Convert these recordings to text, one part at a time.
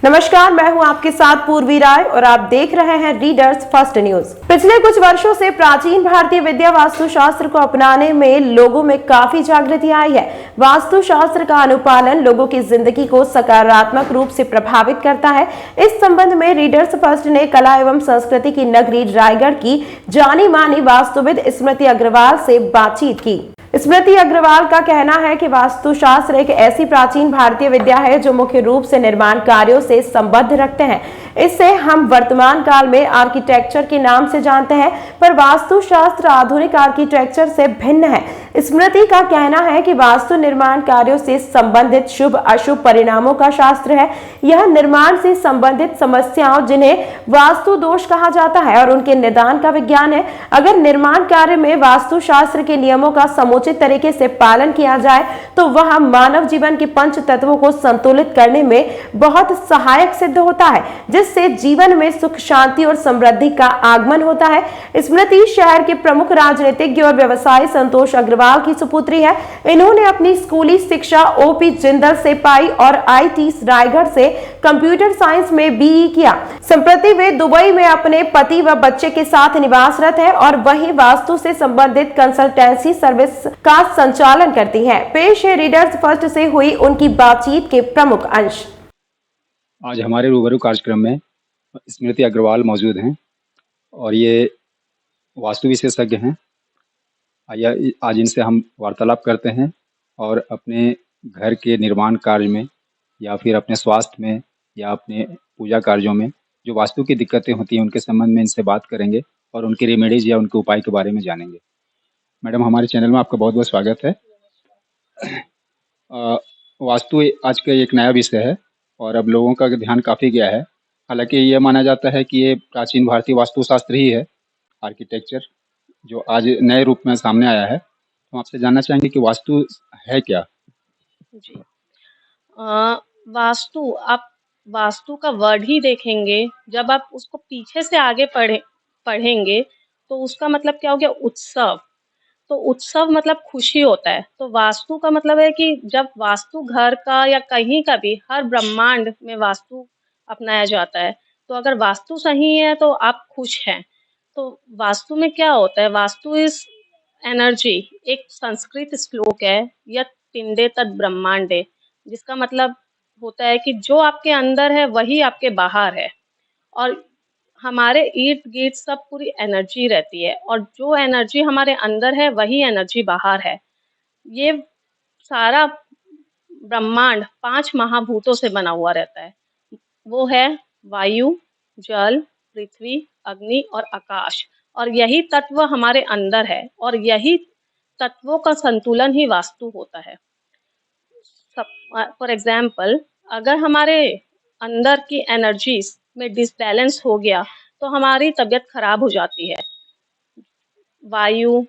नमस्कार, मैं हूं आपके साथ पूर्वी राय और आप देख रहे हैं रीडर्स फर्स्ट न्यूज। पिछले कुछ वर्षों से प्राचीन भारतीय विद्या वास्तुशास्त्र को अपनाने में लोगों में काफी जागृति आई है। वास्तुशास्त्र का अनुपालन लोगों की जिंदगी को सकारात्मक रूप से प्रभावित करता है। इस संबंध में रीडर्स फर्स्ट ने कला एवं संस्कृति की नगरी रायगढ़ की जानी मानी वास्तुविद स्मृति अग्रवाल से बातचीत की। स्मृति अग्रवाल का कहना है कि वास्तुशास्त्र एक ऐसी प्राचीन भारतीय विद्या है जो मुख्य रूप से निर्माण कार्यों से संबद्ध रखते हैं। इसे हम वर्तमान काल में आर्किटेक्चर के नाम से जानते हैं, पर वास्तुशास्त्र आधुनिक आर्किटेक्चर से भिन्न है। स्मृति का कहना है कि वास्तु निर्माण कार्यों से संबंधित शुभ अशुभ परिणामों का शास्त्र है। यह निर्माण से संबंधित समस्याओं, जिन्हें वास्तु दोष कहा जाता है, और उनके निदान का विज्ञान है। अगर निर्माण कार्य में वास्तुशास्त्र के नियमों का समुचित तरीके से पालन किया जाए तो वह मानव जीवन के पंच तत्वों को संतुलित करने में बहुत सहायक सिद्ध होता है, जिससे जीवन में सुख, शांति और समृद्धि का आगमन होता है। स्मृति शहर के प्रमुख राजनीतिज्ञ और व्यवसायी संतोष अग्रवाल की सुपुत्री है। इन्होंने अपनी स्कूली शिक्षा ओपी जिंदल से पाई और आईटी रायगढ़ से कंप्यूटर साइंस में बीई किया। संप्रति वे दुबई में अपने पति व बच्चे के साथ निवासरत है और वहीं वास्तु से संबंधित कंसल्टेंसी सर्विस का संचालन करती हैं। पेश है रीडर्स फर्स्ट से हुई उनकी बातचीत के प्रमुख अंश। आज हमारे रूबरू कार्यक्रम में स्मृति अग्रवाल मौजूद हैं और ये वास्तु विशेषज्ञ हैं। आज इनसे हम वार्तालाप करते हैं और अपने घर के निर्माण कार्य में या फिर अपने स्वास्थ्य में या अपने पूजा कार्यों में जो वास्तु की दिक्कतें होती हैं उनके संबंध में इनसे बात करेंगे और उनके रेमेडीज या उनके उपाय के बारे में जानेंगे। मैडम, हमारे चैनल में आपका बहुत बहुत स्वागत है। वास्तु आज का एक नया विषय है और अब लोगों का ध्यान काफ़ी गया है। हालांकि ये माना जाता है कि ये प्राचीन भारतीय वास्तुशास्त्र ही है, आर्किटेक्चर, जो आज नए रूप में सामने आया है। तो आपसे जानना चाहेंगे कि वास्तु है क्या? जी, आप वास्तु का वर्ड ही देखेंगे, जब आप उसको पीछे से आगे पढ़ेंगे तो उसका मतलब क्या हो गया? उत्सव। तो उत्सव मतलब खुशी होता है। तो वास्तु का मतलब है कि जब वास्तु घर का या कहीं का भी, हर ब्रह्मांड में वास्तु अपनाया जाता है। तो अगर वास्तु सही है तो आप खुश हैं। तो वास्तु में क्या होता है? Vastu is energy. एक संस्कृत श्लोक है, यत् पिंडे तद ब्रह्मांडे, जिसका मतलब होता है कि जो आपके अंदर है वही आपके बाहर है। और हमारे इर्द गिर्द सब पूरी एनर्जी रहती है और जो एनर्जी हमारे अंदर है वही एनर्जी बाहर है। ये सारा ब्रह्मांड 5 महाभूतों से बना हुआ रहता है। वो है वायु, जल, पृथ्वी, अग्नि और आकाश। और यही तत्व हमारे अंदर है और यही तत्वों का संतुलन ही वास्तु होता है। फॉर एग्जाम्पल, अगर हमारे अंदर की एनर्जीज में डिसबैलेंस हो गया तो हमारी तबीयत खराब हो जाती है। वायु,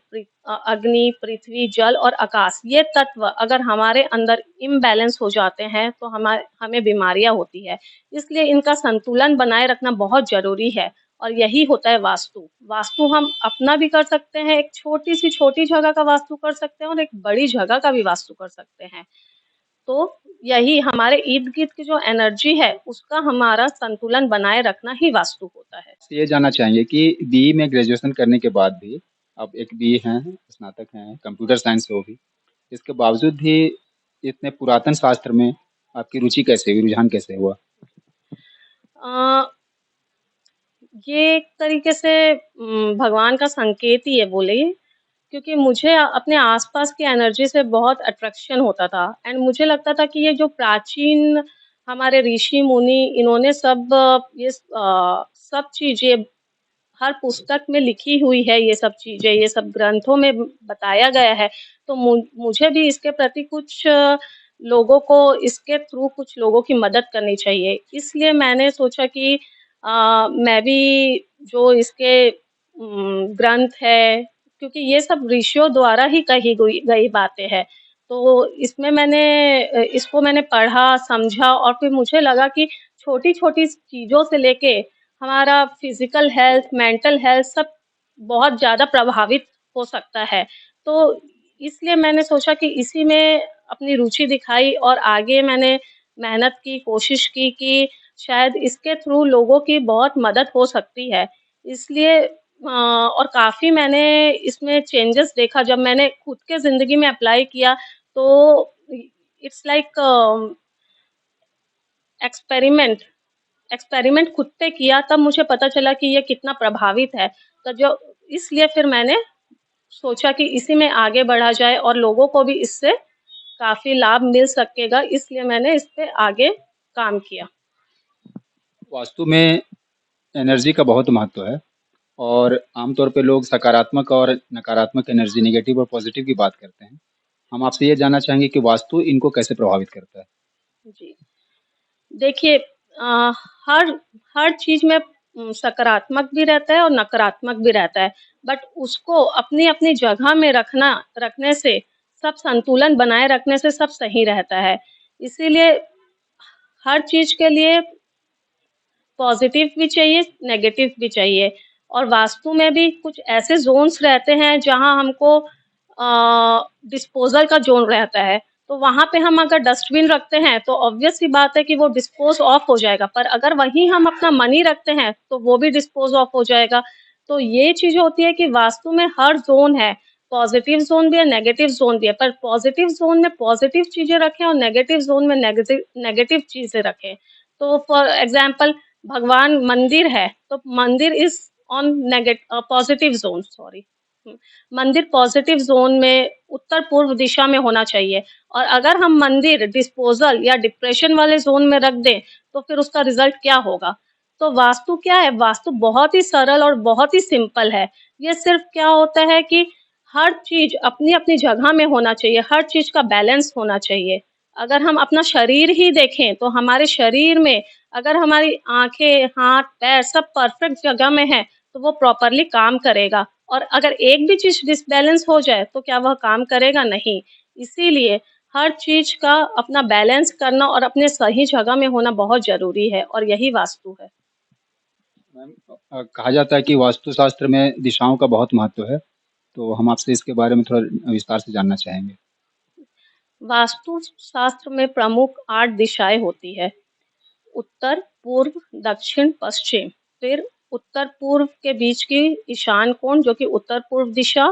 अग्नि, पृथ्वी, जल और आकाश, ये तत्व अगर हमारे अंदर इम्बैलेंस हो जाते हैं तो हमें बीमारियां होती है। इसलिए इनका संतुलन बनाए रखना बहुत जरूरी है और यही होता है वास्तु। वास्तु हम अपना भी कर सकते हैं, एक छोटी जगह का वास्तु कर सकते हैं और एक बड़ी जगह का भी वास्तु कर सकते हैं। तो यही हमारे इर्द गिर्द की जो एनर्जी है उसका हमारा संतुलन बनाए रखना ही वास्तु होता है। ये जानना चाहेंगे कि बीई में ग्रेजुएशन करने के बाद भी आप एक बीई हैं, स्नातक हैं कंप्यूटर साइंस से, वो भी इसके बावजूद भी इतने पुरातन शास्त्र में आपकी रुचि कैसे हुई, रुझान कैसे हुआ? ये एक तरीके से भगवान का संकेत ही है बोलिए, क्योंकि मुझे अपने आसपास की एनर्जी से बहुत अट्रैक्शन होता था एंड मुझे लगता था कि ये जो प्राचीन हमारे ऋषि मुनि, इन्होंने सब चीजें हर पुस्तक में लिखी हुई है, ये सब चीजें, ये सब ग्रंथों में बताया गया है। तो मुझे भी इसके प्रति कुछ लोगों को, इसके थ्रू कुछ लोगों की मदद करनी चाहिए। इसलिए मैंने सोचा कि मैं भी जो इसके ग्रंथ है, क्योंकि ये सब ऋषियों द्वारा ही कही गई बातें हैं, तो इसको मैंने पढ़ा, समझा और फिर मुझे लगा कि छोटी-छोटी चीज़ों से लेके हमारा फिजिकल हेल्थ, मेंटल हेल्थ सब बहुत ज़्यादा प्रभावित हो सकता है। तो इसलिए मैंने सोचा कि इसी में अपनी रुचि दिखाई और आगे मैंने मेहनत की, कोशिश की कि शायद इसके थ्रू लोगों की बहुत मदद हो सकती है। इसलिए और काफ़ी मैंने इसमें चेंजेस देखा जब मैंने खुद के ज़िंदगी में अप्लाई किया, तो इट्स लाइक एक्सपेरिमेंट एक्सपेरिमेंट खुद पे किया, तब मुझे पता चला कि ये कितना प्रभावित है। तो जो इसलिए फिर मैंने सोचा कि इसी में आगे बढ़ा जाए और लोगों को भी इससे काफ़ी लाभ मिल सकेगा, इसलिए मैंने इस पे आगे काम किया। वास्तु में एनर्जी का बहुत महत्व है और आमतौर पे लोग सकारात्मक और नकारात्मक एनर्जी, नेगेटिव और पॉजिटिव की बात करते हैं। हम आपसे ये जानना चाहेंगे कि वास्तु इनको कैसे प्रभावित करता है? जी। देखिए हर हर चीज़ में सकारात्मक भी रहता है और नकारात्मक भी रहता है। बट उसको अपनी-अपनी जगह में रखने से, सब संतुलन बनाए रखने से सब सही रहता है। इसीलिए हर चीज़ के लिए पॉज़िटिव भी चाहिए, नेगेटिव भी चाहिए। और वास्तु में भी कुछ ऐसे ज़ोन्स रहते हैं जहाँ हमको डिस्पोज़ल का ज़ोन रहता है। तो वहाँ पे हम अगर डस्टबिन रखते हैं तो ऑब्वियस सी बात है कि वो डिस्पोज़ ऑफ हो जाएगा। पर अगर वहीं हम अपना मनी रखते हैं तो वो भी डिस्पोज़ ऑफ हो जाएगा। तो ये चीज़ होती है कि वास्तु में हर ज़ोन है, पॉज़िटिव ज़ोन भी है, नेगेटिव ज़ोन भी है। पर पॉज़िटिव ज़ोन में पॉज़िटिव चीज़ें रखें और नेगेटिव ज़ोन में नेगेटिव चीज़ें रखें। तो फॉर एग्ज़ाम्पल भगवान मंदिर है, तो मंदिर is on positive zone, sorry. मंदिर पॉज़िटिव ज़ोन में उत्तर-पूर्व दिशा में होना चाहिए और अगर हम मंदिर डिस्पोज़ल या डिप्रेशन वाले ज़ोन में रख दें, तो फिर उसका रिज़ल्ट क्या होगा? तो वास्तु क्या है? वास्तु बहुत ही सरल और बहुत ही सिंपल है। ये सिर्फ़ क्या होता है कि हर चीज़ अपनी-अपनी जगह में होना चाहिए, हर चीज़ का बैलेंस होना चाहिए। अगर हम अपना शरीर ही देखें, तो हमारे शरीर में अगर हमारी आँखें, हाथ, पैर सब परफ़ेक्ट जगह में है, तो वो प्रॉपरली काम करेगा और अगर एक भी चीज़ डिसबैलेंस हो जाए, तो क्या वह काम करेगा? नहीं। इसीलिए हर चीज़ का अपना बैलेंस करना और अपने सही जगह में होना बहुत ज़रूरी है और यही वास्तु है। मैम, कहा जाता है कि वास्तुशास्त्र में दिशाओं का बहुत महत्व है, तो हम आपसे इसके बारे में थोड़ा विस्तार से जानना चाहेंगे। वास्तु शास्त्र में प्रमुख 8 दिशाएँ होती है। उत्तर, पूर्व, दक्षिण, पश्चिम। फिर उत्तर-पूर्व के बीच की ईशान कोण जो कि उत्तर-पूर्व दिशा,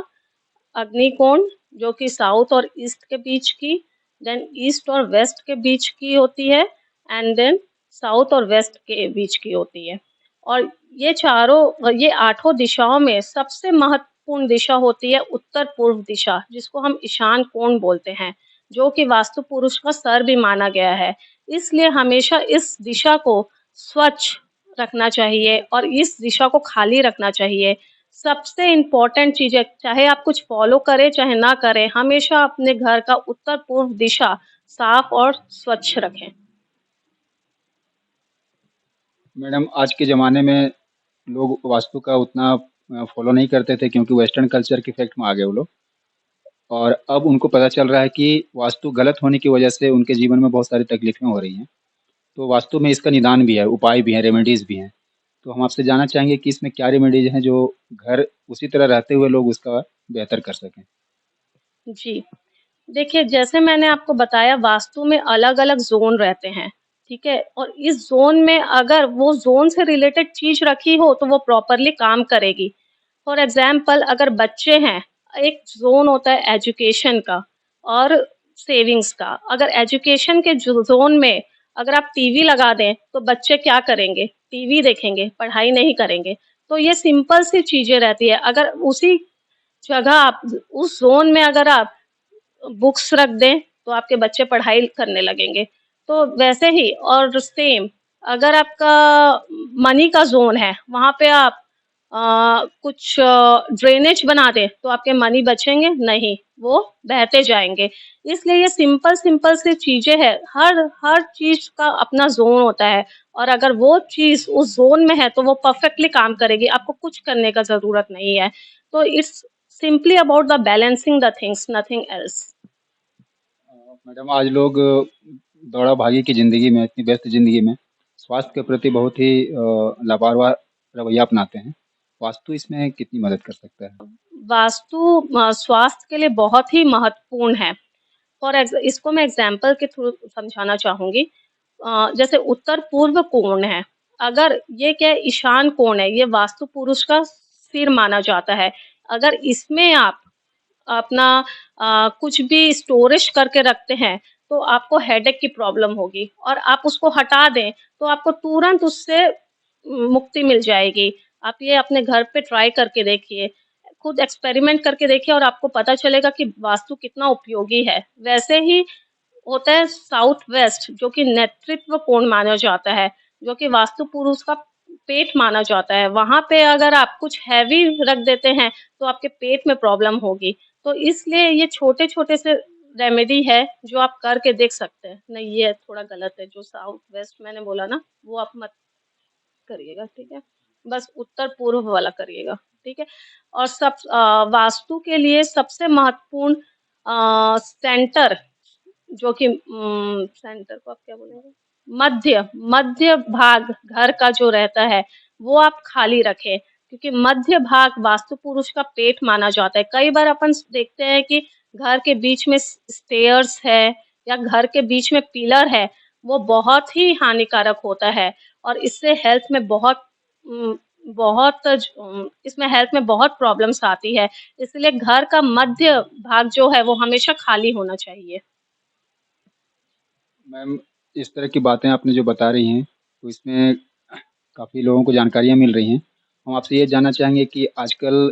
अग्नि कोण जो कि साउथ और ईस्ट के बीच की, देन ईस्ट और वेस्ट के बीच की होती है एंड देन साउथ और वेस्ट के बीच की होती है। और ये आठों दिशाओं में सबसे महत्वपूर्ण दिशा होती है उत्तर-पूर्व दिशा, जिसको हम ईशान कोण बोलते हैं, जो कि वास्तु पुरुष का सर भी माना गया है। इसलिए हमेशा इस दिशा को स्वच्छ रखना चाहिए और इस दिशा को खाली रखना चाहिए। सबसे इम्पोर्टेंट चीज़ है, चाहे आप कुछ फ़ॉलो करें, चाहे ना करें, हमेशा अपने घर का उत्तर-पूर्व दिशा साफ़ और स्वच्छ रखें। मैडम, आज के ज़माने में लोग वास्तु का उतना फॉलो नहीं करते थे क्योंकि वेस्टर्न कल्चर के इफ़ेक्ट में आ गए वो लोग और अब उनको पता चल रहा है कि वास्तु गलत होने की वजह से उनके जीवन में बहुत सारी तकलीफ़ें हो रही हैं। तो वास्तु में इसका निदान भी है, उपाय भी हैं, रेमेडीज़ भी हैं। तो हम आपसे जानना चाहेंगे कि इसमें क्या रेमेडीज़ हैं जो घर उसी तरह रहते हुए लोग उसका बेहतर कर सकें? जी। देखिए, जैसे मैंने आपको बताया वास्तु में अलग-अलग ज़ोन रहते हैं, ठीक है? और इस ज़ोन में अगर वो ज़ोन से रिलेटेड चीज़ रखी हो, तो वो प्रॉपरली काम करेगी। फॉर एग्ज़ाम्पल अगर बच्चे हैं, एक ज़ोन होता है एजुकेशन का और सेविंग्स का। अगर एजुकेशन के ज़ोन में अगर आप टीवी लगा दें, तो बच्चे क्या करेंगे? टीवी देखेंगे, पढ़ाई नहीं करेंगे। तो ये सिंपल सी चीज़ें रहती है। अगर उसी जगह आप उस ज़ोन में अगर आप बुक्स रख दें, तो आपके बच्चे पढ़ाई करने लगेंगे। तो वैसे ही और सेम अगर आपका मनी का ज़ोन है, वहाँ पे आप कुछ ड्रेनेज बना दें, तो आपके मनी बचेंगे? नहीं, वो बहते जाएँगे। इसलिए ये सिंपल-सिंपल सी चीज़ें हैं, हर हर चीज़ का अपना ज़ोन होता है और अगर वो चीज़ उस ज़ोन में है, तो वो परफ़ेक्टली काम करेगी, आपको कुछ करने का ज़रूरत नहीं है। तो it's simply about the balancing the things, nothing else. Madam, आज लोग दौड़ा-भागी की ज़िंदगी में, इतनी व्यस्त ज़िंदगी में स्वास्थ्य के प्रति बहुत ही लापरवाह रवैया अपनाते हैं। वास्तु इसमें कितनी मदद कर सकता है? वास्तु स्वास्थ्य के लिए बहुत ही महत्वपूर्ण है। इसको मैं एग्ज़ाम्पल के थ्रू समझाना चाहूँगी। जैसे उत्तर पूर्व कोण है, अगर ये क्या है ईशान कोण है, ये वास्तु पुरुष का सिर माना जाता है। अगर इसमें आप अपना कुछ भी स्टोरेज करके रखते हैं, तो आपको हेडेक की प्रॉब्लम होगी और आप उसको हटा दें, तो आपको तुरंत उससे मुक्ति मिल जाएगी। आप ये अपने घर पे ट्राई करके देखिए, खुद एक्सपेरिमेंट करके देखिए और आपको पता चलेगा कि वास्तु कितना उपयोगी है। वैसे ही होता है साउथ वेस्ट जो कि नेतृत्व कोण माना जाता है, जो कि वास्तु पुरुष का पेट माना जाता है। वहाँ पे अगर आप कुछ हैवी रख देते हैं, तो आपके पेट में प्रॉब्लम होगी। तो इसलिए ये छोटे-छोटे से रेमेडी है जो आप करके देख सकते हैं। नहीं ये थोड़ा गलत है जो साउथ वेस्ट मैंने बोला ना, वो आप मत करिएगा, ठीक है? बस उत्तर-पूर्व वाला करिएगा, ठीक है? और वास्तु के लिए सबसे महत्वपूर्ण सेंटर जो कि सेंटर को आप क्या बोलेंगे? मध्य भाग घर का जो रहता है, वो आप खाली रखें, क्योंकि मध्य भाग वास्तु पुरुष का पेट माना जाता है। कई बार अपन देखते हैं कि घर के बीच में स्टेयर्स है या घर के बीच में पिलर है, वो बहुत ही हानिकारक होता है और इससे हेल्थ में उम, इसमें हेल्थ में बहुत प्रॉब्लम्स आती है। इसलिए घर का मध्य भाग जो है, वो हमेशा खाली होना चाहिए। मैम, इस तरह की बातें आपने जो बता रही हैं, तो इसमें काफ़ी लोगों को जानकारियाँ मिल रही हैं। हम आपसे ये जानना चाहेंगे कि आजकल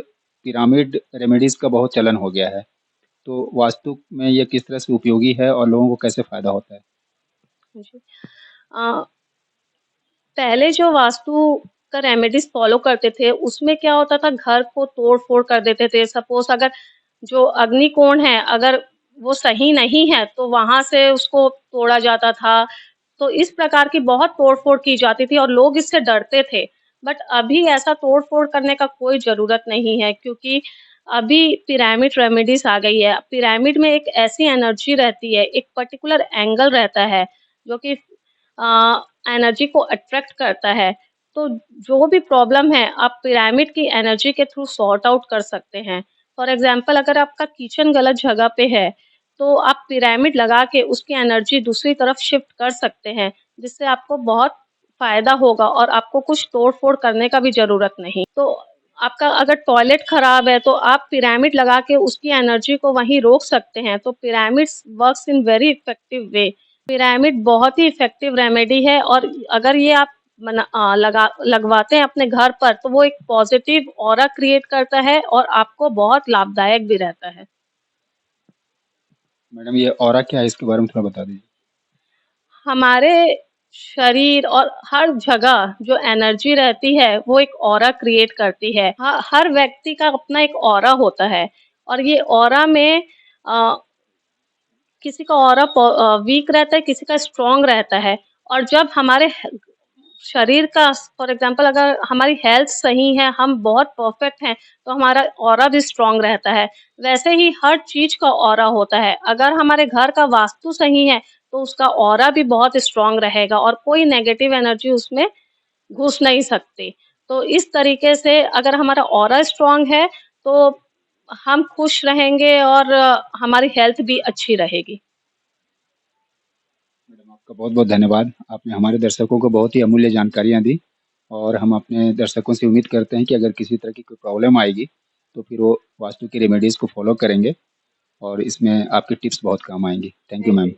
पिरामिड रेमेडीज़ का बहुत चलन हो गया है, तो वास्तु में ये किस तरह से उपयोगी है और लोगों को कैसे फ़ायदा होता है? जी। अ, पहले जो वास्तु का रेमेडीज़ फ़ॉलो करते थे, उसमें क्या होता था घर को तोड़-फोड़ कर देते थे। सपोज़ अगर जो अग्निकोण है, अगर वो सही नहीं है, तो वहाँ से उसको तोड़ा जाता था। तो इस प्रकार की बहुत तोड़-फोड़ की जाती थी और लोग इससे डरते थे। बट अभी ऐसा तोड़-फोड़ करने का कोई ज़रूरत नहीं है क्योंकि अभी पिरामिड रेमेडीज़ आ गई है। पिरामिड में एक ऐसी एनर्जी रहती है, एक पर्टिकुलर एंगल रहता है, जो कि एनर्जी को अट्रैक्ट करता है। तो जो भी प्रॉब्लम है, आप पिरामिड की एनर्जी के थ्रू सॉर्ट आउट कर सकते हैं। फॉर एग्ज़ाम्पल अगर आपका किचन गलत जगह पे है, तो आप पिरामिड लगा के उसकी एनर्जी दूसरी तरफ शिफ्ट कर सकते हैं, जिससे आपको बहुत फ़ायदा होगा और आपको कुछ तोड़-फोड़ करने का भी ज़रूरत नहीं। तो आपका अगर टॉयलेट खराब है, तो आप पिरामिड लगा के उसकी एनर्जी को वहीं रोक सकते हैं। तो pyramids works in very effective way. Pyramid बहुत ही इफेक्टिव रेमेडी है और अगर ये आप लगवाते हैं अपने घर पर, तो वो एक पॉज़िटिव ऑरा क्रिएट करता है और आपको बहुत लाभदायक भी रहता है। मैडम, ये ऑरा क्या है, इसके बारे में थोड़ा बता दीजिए? हमारे शरीर और हर जगह जो एनर्जी रहती है, वो एक ऑरा क्रिएट करती है। हर व्यक्ति का अपना एक ऑरा होता है और ये ऑरा में अ, किसी का ऑरा वीक रहता है, किसी का स्ट्रॉन्ग रहता है और जब हमारे शरीर का फॉर एग्ज़ाम्पल अगर हमारी हेल्थ सही है, हम बहुत परफेक्ट हैं, तो हमारा ऑरा भी स्ट्रॉन्ग रहता है। वैसे ही हर चीज़ का ऑरा होता है। अगर हमारे घर का वास्तु सही है, तो उसका ऑरा भी बहुत स्ट्रॉन्ग रहेगा और कोई नेगेटिव एनर्जी उसमें घुस नहीं सकती। तो इस तरीके से अगर हमारा ऑरा स्ट्रॉन्ग है, तो हम खुश रहेंगे और हमारी हेल्थ भी अच्छी रहेगी। मैडम, आपका बहुत-बहुत धन्यवाद। आपने हमारे दर्शकों को बहुत ही अमूल्य जानकारियाँ दी और हम अपने दर्शकों से उम्मीद करते हैं कि अगर किसी तरह की कोई प्रॉब्लम आएगी, तो फिर वो वास्तु की रेमेडीज़ को फ़ॉलो करेंगे और इसमें आपकी टिप्स बहुत काम आएँगी। Thank you ma'am.